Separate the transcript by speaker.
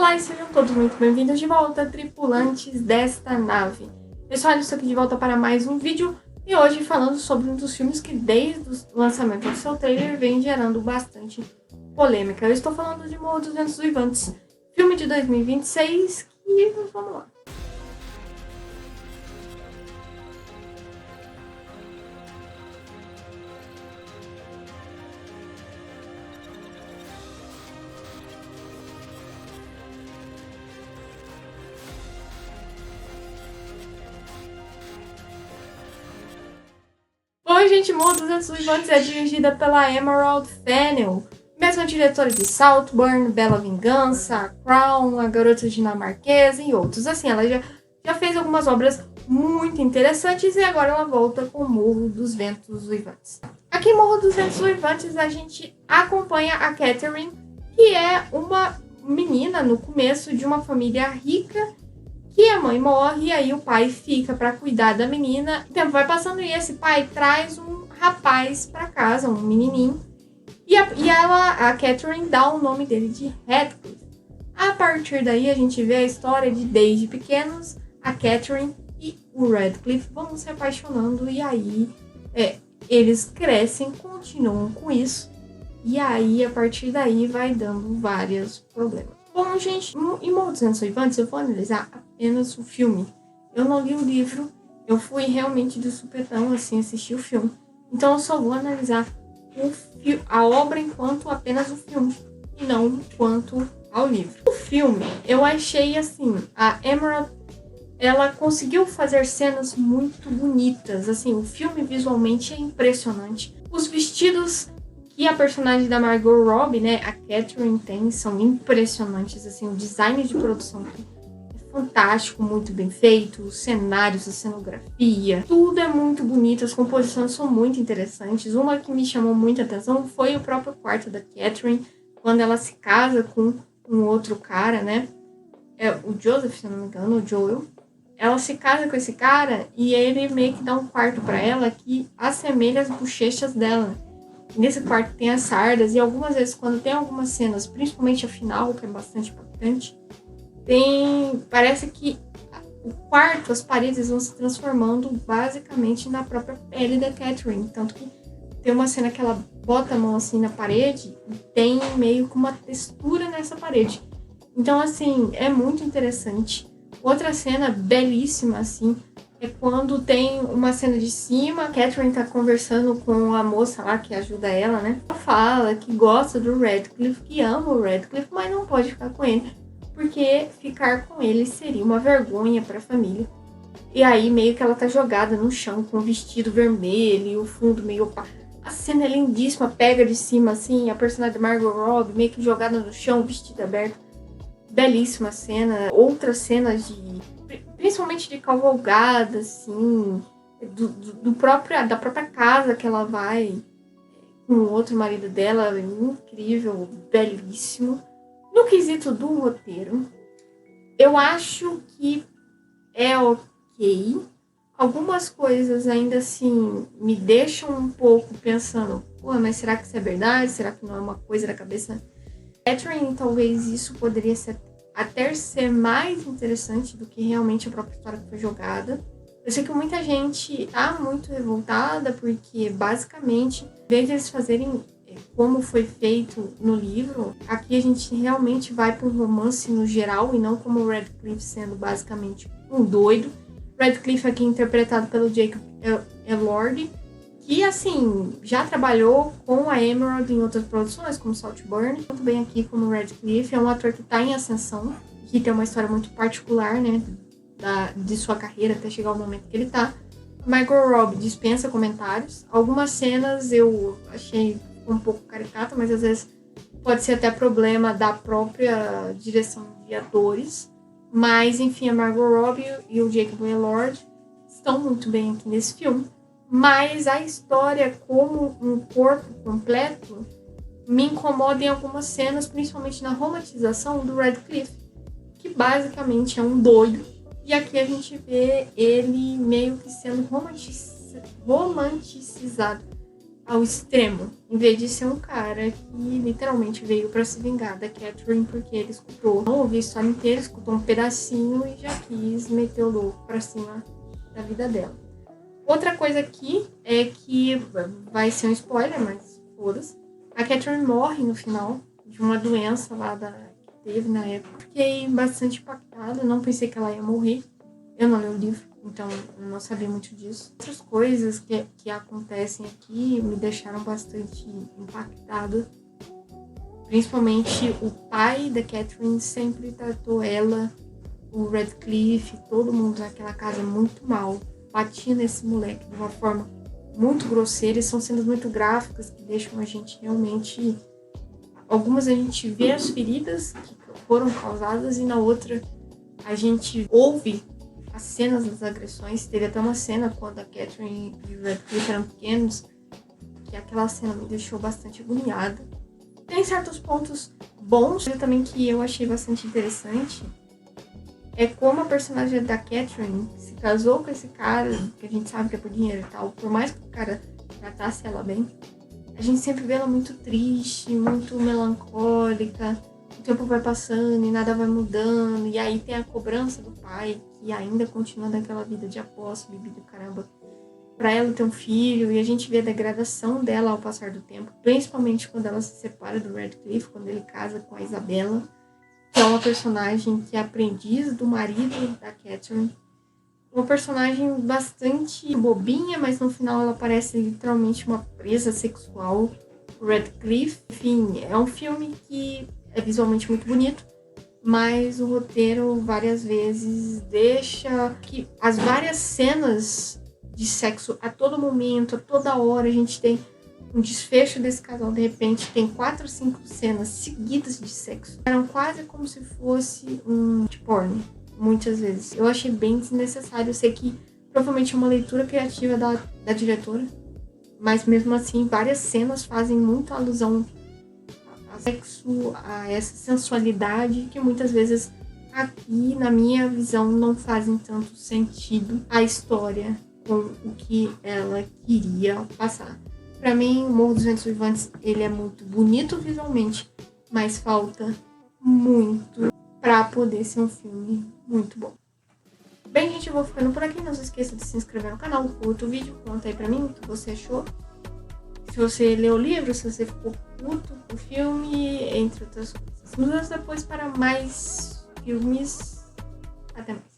Speaker 1: Olá e sejam todos muito bem-vindos de volta, tripulantes desta nave. Pessoal, eu estou aqui de volta para mais um vídeo e hoje falando sobre um dos filmes que desde o lançamento do seu trailer vem gerando bastante polêmica. Eu estou falando de Morro dos Ventos Uivantes, filme de 2026 e vamos lá. Oi, gente, Morro dos Ventos Uivantes é dirigida pela Emerald Fennell, mesma diretora de Saltburn, Bela Vingança, Crown, A Garota Dinamarquesa e outros. Assim, ela já fez algumas obras muito interessantes e agora ela volta com Morro dos Ventos Uivantes. Aqui em Morro dos Ventos Uivantes a gente acompanha a Catherine, que é uma menina no começo de uma família rica, que a mãe morre e aí o pai fica para cuidar da menina. O tempo vai passando e esse pai traz um rapaz para casa, um menininho. E a Catherine dá o nome dele de Radcliffe. A partir daí a gente vê a história de desde pequenos, a Catherine e o Radcliffe vão se apaixonando e aí eles crescem, continuam com isso. E aí a partir daí vai dando vários problemas. Bom, gente, em Morro dos Ventos Uivantes eu vou analisar apenas o filme. Eu não li o livro, eu fui realmente de supetão, assim, assistir o filme. Então eu só vou analisar a obra enquanto apenas o filme, e não quanto ao livro. O filme, eu achei assim, a Emerald, ela conseguiu fazer cenas muito bonitas, assim, o filme visualmente é impressionante. Os vestidos que a personagem da Margot Robbie, né, a Catherine tem, são impressionantes, assim, o design de produção é fantástico, muito bem feito, os cenários, a cenografia, tudo é muito bonito, as composições são muito interessantes. Uma que me chamou muita atenção foi o próprio quarto da Catherine, quando ela se casa com um outro cara, né, o Joseph, se não me engano, o Joel. Ela se casa com esse cara e ele meio que dá um quarto para ela que assemelha as bochechas dela. Nesse quarto tem as sardas e algumas vezes quando tem algumas cenas, principalmente a final, que é bastante impactante, parece que o quarto, as paredes vão se transformando basicamente na própria pele da Catherine. Tanto que tem uma cena que ela bota a mão assim na parede e tem meio que uma textura nessa parede. Então, assim, é muito interessante. Outra cena belíssima, assim, é quando tem uma cena de cima, a Catherine tá conversando com a moça lá que ajuda ela, né? Ela fala que gosta do Radcliffe, que ama o Radcliffe, mas não pode ficar com ele, porque ficar com ele seria uma vergonha pra família. E aí meio que ela tá jogada no chão com o vestido vermelho e o fundo meio opaco. A cena é lindíssima, pega de cima assim, a personagem da Margot Robbie meio que jogada no chão, vestido aberto. Belíssima cena. Outras cenas principalmente de cavalgada, assim, da própria casa que ela vai com o outro marido dela, incrível, belíssimo. No quesito do roteiro, eu acho que é ok. Algumas coisas ainda assim me deixam um pouco pensando, pô, mas será que isso é verdade? Será que não é uma coisa da cabeça? Catherine, talvez isso poderia até ser mais interessante do que realmente a própria história que foi jogada. Eu sei que muita gente tá muito revoltada porque, basicamente, em vez de eles fazerem como foi feito no livro, aqui a gente realmente vai para um romance no geral e não como o Radcliffe sendo basicamente um doido. Radcliffe aqui interpretado pelo Jacob Elordi, que, assim, já trabalhou com a Emerald em outras produções, como Saltburn, muito bem aqui como Radcliffe. É um ator que está em ascensão, que tem uma história muito particular, né, de sua carreira até chegar ao momento que ele está. Margot Robbie dispensa comentários. Algumas cenas eu achei um pouco caricata, mas às vezes pode ser até problema da própria direção de atores. Mas, enfim, a Margot Robbie e o Jacob Elordi estão muito bem aqui nesse filme. Mas a história como um corpo completo me incomoda em algumas cenas, principalmente na romantização do Radcliffe, que basicamente é um doido. E aqui a gente vê ele meio que sendo romanticizado. ao extremo. Em vez de ser um cara que literalmente veio pra se vingar da Catherine porque ele escutou. Não ouviu a história inteira, escutou um pedacinho e já quis meter o louco pra cima da vida dela. Outra coisa aqui é que vai ser um spoiler, mas foda-se. A Catherine morre no final de uma doença lá que teve na época. Fiquei bastante impactada, não pensei que ela ia morrer. Eu não li o livro, então eu não sabia muito disso. Outras coisas que acontecem aqui me deixaram bastante impactada. Principalmente o pai da Catherine sempre tratou ela, o Radcliffe, todo mundo naquela casa muito mal. Batia nesse moleque de uma forma muito grosseira, e são cenas muito gráficas que deixam a gente realmente... Algumas a gente vê as feridas que foram causadas e na outra a gente ouve as cenas das agressões. Teve até uma cena quando a Catherine e o Radcliffe eram pequenos, que aquela cena me deixou bastante agoniada. Tem certos pontos bons também que eu achei bastante interessante. É como a personagem da Catherine se casou com esse cara, que a gente sabe que é por dinheiro e tal. Por mais que o cara tratasse ela bem, a gente sempre vê ela muito triste, muito melancólica. O tempo vai passando e nada vai mudando. E aí tem a cobrança do pai, que ainda continua naquela vida de aposta, bebida e caramba, pra ela ter um filho. E a gente vê a degradação dela ao passar do tempo, principalmente quando ela se separa do Radcliffe, quando ele casa com a Isabella, que é uma personagem que é aprendiz do marido da Catherine. Uma personagem bastante bobinha, mas no final ela parece literalmente uma presa sexual. O Radcliffe, enfim, é um filme que é visualmente muito bonito, mas o roteiro várias vezes deixa que as várias cenas de sexo a todo momento, a toda hora, a gente tem um desfecho desse casal, de repente tem 4 ou 5 cenas seguidas de sexo. Eram quase como se fosse um porn, muitas vezes. Eu achei bem desnecessário. Eu sei que provavelmente é uma leitura criativa da diretora, mas mesmo assim várias cenas fazem muita alusão a sexo, a essa sensualidade que muitas vezes aqui, na minha visão, não fazem tanto sentido a história com o que ela queria passar. Pra mim, o Morro dos Ventos Vivantes, ele é muito bonito visualmente, mas falta muito pra poder ser um filme muito bom. Bem, gente, eu vou ficando por aqui. Não se esqueça de se inscrever no canal, curta o vídeo, conta aí pra mim o que você achou. Se você leu o livro, se você ficou puto com o filme, entre outras coisas. Nos vemos depois para mais filmes. Até mais.